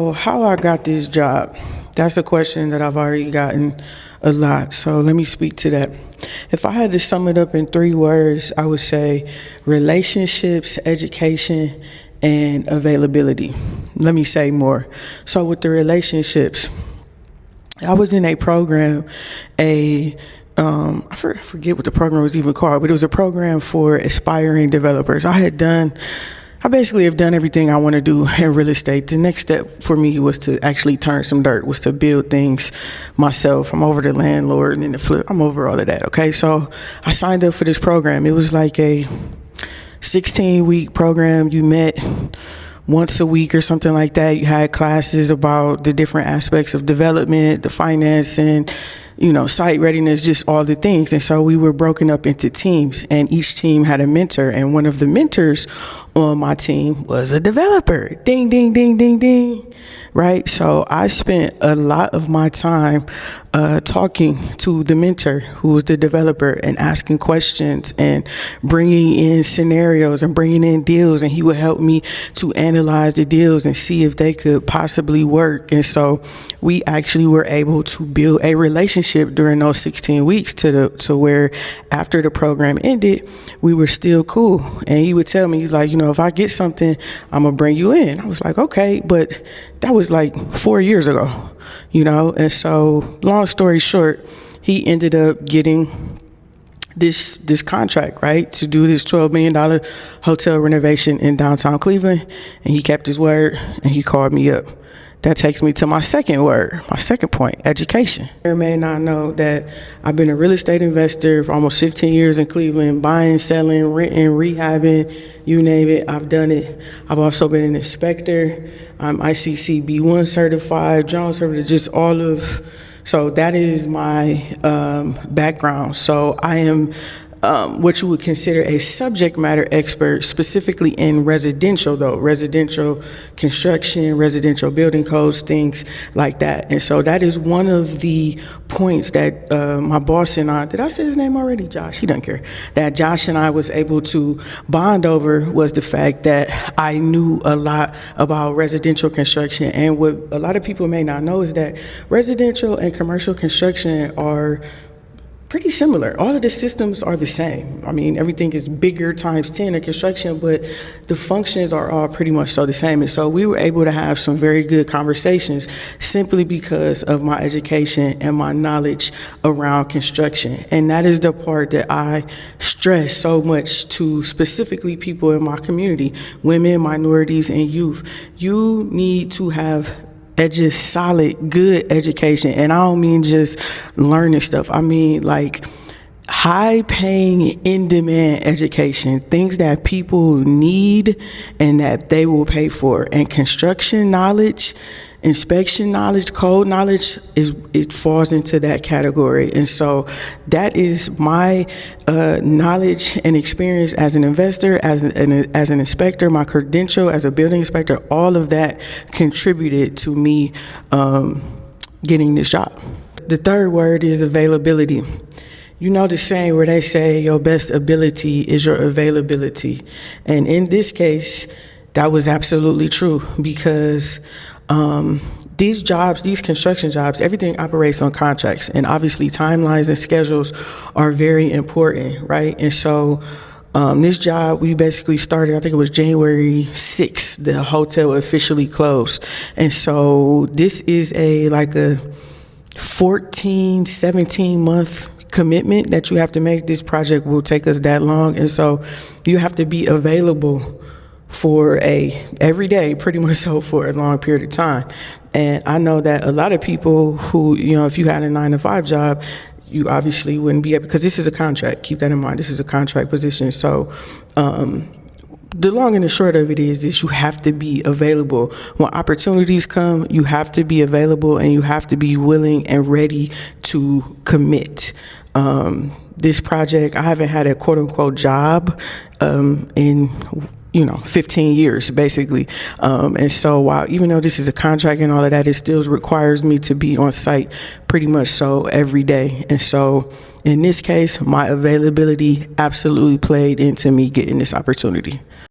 So how I got this job, that's a question that I've already gotten a lot. So let me speak to that. If I had to sum it up in 3 words, I would say relationships, education, and availability. Let me say more. So with the relationships, I was in a program, I forget what the program was even called, but it was a program for aspiring developers. I basically have done everything I want to do in real estate. The next step for me was to actually turn some dirt, was to build things myself. I'm over the landlord and the flip. I'm over all of that, okay? So I signed up for this program. It was like a 16-week program. You met once a week or something like that. You had classes about the different aspects of development, the financing, site readiness, just all the things. And so we were broken up into teams, and each team had a mentor. And one of the mentors on my team was a developer. Ding, ding, ding, ding, ding. Right? So I spent a lot of my time talking to the mentor, who was the developer, and asking questions and bringing in scenarios and bringing in deals. And he would help me to analyze the deals and see if they could possibly work. And so we actually were able to build a relationship during those 16 weeks to where after the program ended, we were still cool. And he would tell me, he's like, if I get something, I'm gonna bring you in. I was like, okay, but that was like 4 years ago, And so long story short, he ended up getting this contract, right, to do this $12 million hotel renovation in downtown Cleveland. And he kept his word, and he called me up. That takes me to my second word, my second point, education. You may not know that I've been a real estate investor for almost 15 years in Cleveland, buying, selling, renting, rehabbing, you name it, I've done it. I've also been an inspector. I'm ICC B1 certified, Jones certified, so that is my background. So I am what you would consider a subject matter expert, specifically in residential construction, residential building codes, things like that. And so that is one of the points that my boss and I, did I say his name already? Josh, he doesn't care. That Josh and I was able to bond over was the fact that I knew a lot about residential construction. And what a lot of people may not know is that residential and commercial construction are pretty similar. All of the systems are the same. I mean, everything is bigger times 10 in construction, but the functions are all pretty much so the same. And so we were able to have some very good conversations simply because of my education and my knowledge around construction. And that is the part that I stress so much to specifically people in my community, women, minorities, and youth. You need to have just solid, good education. And I don't mean just learning stuff. I mean like high paying, in demand education, things that people need and that they will pay for. And construction knowledge, inspection knowledge, code knowledge, it falls into that category. And so that is my knowledge and experience as an investor, as an inspector, my credential as a building inspector. All of that contributed to me getting this job. The third word is availability. You know the saying where they say your best ability is your availability. And in this case, that was absolutely true, because these jobs, these construction jobs, everything operates on contracts, and obviously timelines and schedules are very important, right? And so this job, we basically started, I think it was January 6th, the hotel officially closed. And so this is a 14, 17 month commitment that you have to make. This project will take us that long. And so you have to be available for every day, pretty much so, for a long period of time. And I know that a lot of people who, if you had a 9-to-5 job, you obviously wouldn't be able, because this is a contract. Keep that in mind. This is a contract position. So the long and the short of it is you have to be available. When opportunities come, you have to be available, and you have to be willing and ready to commit. This project, I haven't had a quote unquote job in 15 years, basically. And so even though this is a contract and all of that, it still requires me to be on site pretty much so every day. And so in this case, my availability absolutely played into me getting this opportunity.